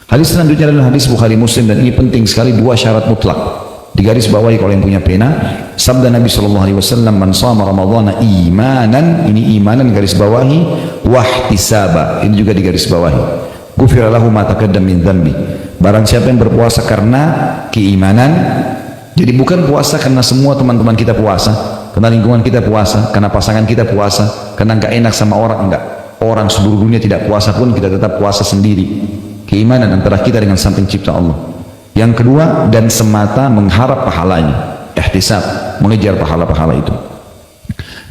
Hadis selanjutnya adalah hadis Bukhari Muslim, dan ini penting sekali, dua syarat mutlak. Di garis bawahi kalau yang punya pena. Sabda Nabi SAW, man shama ramadhana imanan, ini imanan garis bawahi, wahtisaba, ini juga di garis bawahi. Ghufira lahu ma taqaddama min dzambi. Barang siapa yang berpuasa karena keimanan, jadi bukan puasa karena semua teman-teman kita puasa, karena lingkungan kita puasa, karena pasangan kita puasa, karena enggak enak sama orang, enggak. Orang seluruh dunia tidak puasa pun kita tetap puasa sendiri. Keimanan antara kita dengan Sang Pencipta Allah. Yang kedua, dan semata mengharap pahalanya, ihtisab, mengejar pahala-pahala itu.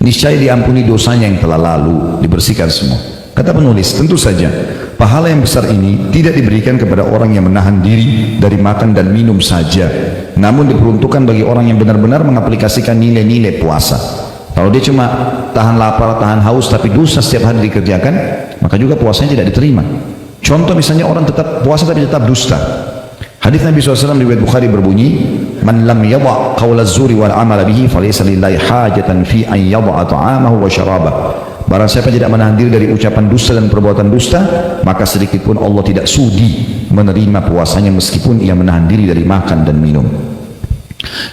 Niscaya diampuni dosanya yang telah lalu, dibersihkan semua. Kata penulis, tentu saja pahala yang besar ini tidak diberikan kepada orang yang menahan diri dari makan dan minum saja, namun diperuntukkan bagi orang yang benar-benar mengaplikasikan nilai-nilai puasa. Kalau dia cuma tahan lapar, tahan haus, tapi dosa setiap hari dikerjakan, maka juga puasanya tidak diterima. Contoh misalnya orang tetap puasa tapi tetap dusta. Hadis Nabi SAW riwayat Bukhari berbunyi, man lam yadha' qawla az-zuri wal 'amala bihi falaysa lillahi hajatan fi an yadha'a ta'amahu wa syarabah. Barang siapa tidak menahan diri dari ucapan dusta dan perbuatan dusta, maka sedikit pun Allah tidak sudi menerima puasanya meskipun ia menahan diri dari makan dan minum.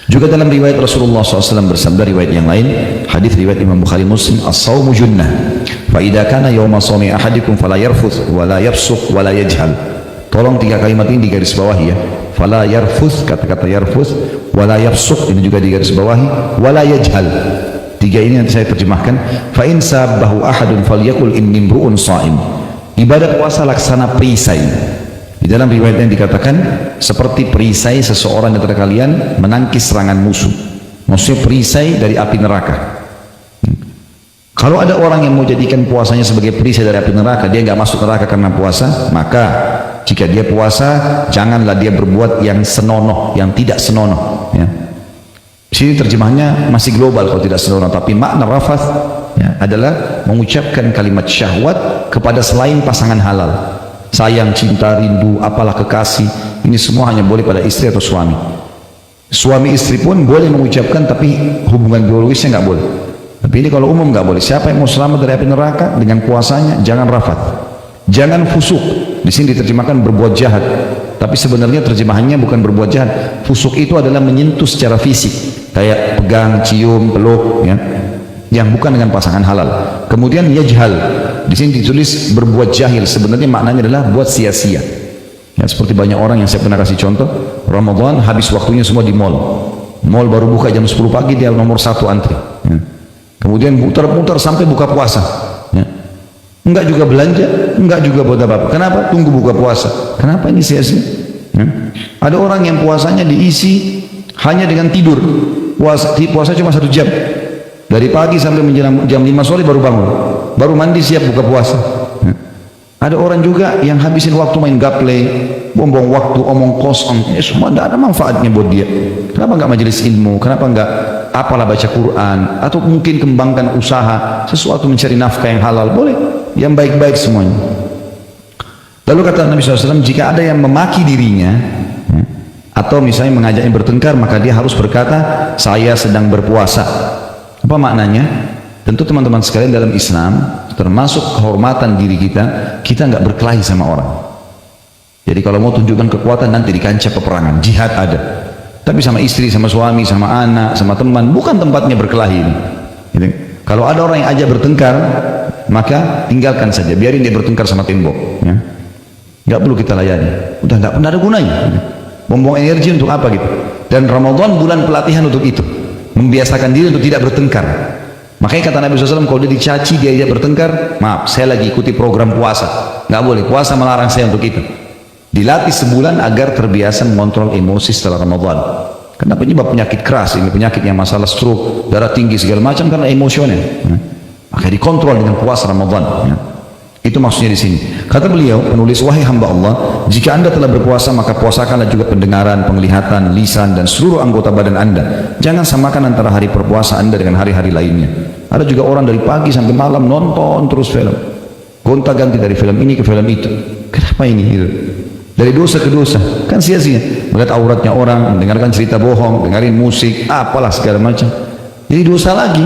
Juga dalam riwayat Rasulullah SAW bersabda, riwayat yang lain, hadis riwayat Imam Bukhari Muslim, as-sawmu junnah fa idza kana yawma sawmi ahadikum fala yarfuth wala yafsuq wala yajhal. Tolong tiga kalimat ini di garis bawahi ya. Fala yarfuth, kata-kata yarfuth, wala yafsuq, ini juga di garis bawahi, wala yajhal. Tiga ini nanti saya terjemahkan. Fa in sabbahu ahadun falyakul inni imru'un sha'im. Ibadah puasa laksana perisai. Di dalam riwayat yang dikatakan seperti perisai seseorang di antara kalian menangkis serangan musuh. Maksudnya perisai dari api neraka. Kalau ada orang yang mau jadikan puasanya sebagai perisai dari api neraka, dia nggak masuk neraka karena puasa, maka jika dia puasa, janganlah dia berbuat yang senonoh, yang tidak senonoh. Ya. Sini terjemahnya masih global kalau tidak senonoh, tapi makna rafath ya, adalah mengucapkan kalimat syahwat kepada selain pasangan halal. Sayang, cinta, rindu, apalah kekasih, ini semua hanya boleh pada istri atau suami. Suami istri pun boleh mengucapkan, tapi hubungan biologisnya nggak boleh. Tapi ini kalau umum nggak boleh. Siapa yang mau selamat dari api neraka dengan puasanya, jangan rafath, jangan fusuk. Di sini diterjemahkan berbuat jahat, tapi sebenarnya terjemahannya bukan berbuat jahat. Fusuk itu adalah menyentuh secara fisik, kayak pegang, cium, peluk, ya, yang bukan dengan pasangan halal. Kemudian yajhal, di sini ditulis berbuat jahil, sebenarnya maknanya adalah buat sia-sia. Ya, seperti banyak orang yang saya pernah kasih contoh, Ramadan habis waktunya semua di mall. Mall baru buka jam 10 pagi, dia nomor 1 antri. Ya. Kemudian muter-muter sampai buka puasa. Ya. Enggak juga belanja, enggak juga buat apa-apa. Kenapa? Tunggu buka puasa. Kenapa ini sia-sia? Ya. Ada orang yang puasanya diisi hanya dengan tidur. Puasa cuma 1 jam. Dari pagi sampai menjelang jam 5 sore baru bangun. Baru mandi siap buka puasa. Ya. Ada orang juga yang habisin waktu main gaple, buang-buang waktu, omong kosong. Ya, semua tidak ada manfaatnya buat dia. Kenapa enggak majelis ilmu? Kenapa enggak apalah baca Quran? Atau mungkin kembangkan usaha, sesuatu mencari nafkah yang halal. Boleh. Yang baik-baik semuanya. Lalu kata Nabi SAW, jika ada yang memaki dirinya atau misalnya mengajaknya bertengkar, maka dia harus berkata, saya sedang berpuasa. Apa maknanya? Tentu teman-teman sekalian, dalam Islam termasuk kehormatan diri kita, kita nggak berkelahi sama orang. Jadi kalau mau tunjukkan kekuatan nanti di kancah peperangan, jihad ada. Tapi sama istri, sama suami, sama anak, sama teman, bukan tempatnya berkelahi ini. Gitu. Kalau ada orang yang ajak bertengkar, maka tinggalkan saja, biarin dia bertengkar sama tembok. Ya. Nggak perlu kita layani, udah nggak pernah ada gunanya. Gitu. Buang energi untuk apa gitu? Dan Ramadan bulan pelatihan untuk itu, membiasakan diri untuk tidak bertengkar. Makanya kata Nabi SAW, kalau dia dicaci, dia ajak bertengkar, maaf, saya lagi ikuti program puasa, nggak boleh, puasa melarang saya untuk itu. Dilatih sebulan agar terbiasa mengontrol emosi setelah Ramadan. Kenapa penyebab penyakit keras ini, penyakit yang masalah stroke, darah tinggi segala macam karena emosional. Ya. Maka dikontrol dengan puasa Ramadan. Ya. Itu maksudnya di sini. Kata beliau, penulis, wahai hamba Allah, jika anda telah berpuasa maka puasakanlah juga pendengaran, penglihatan, lisan dan seluruh anggota badan anda. Jangan samakan antara hari berpuasa anda dengan hari-hari lainnya. Ada juga orang dari pagi sampai malam nonton terus film, gonta-ganti dari film ini ke film itu. Kenapa ini? Gitu. Dari dosa ke dosa, kan sia-sia. Melihat auratnya orang, mendengarkan cerita bohong, dengarin musik, apalah segala macam. Jadi dosa lagi.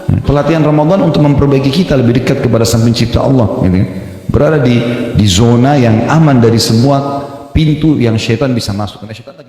Pelatihan Ramadan untuk memperbaiki kita lebih dekat kepada Sang Pencipta Allah, gitu. Berada di zona yang aman dari semua pintu yang syaitan bisa masuk. Karena syaitan lagi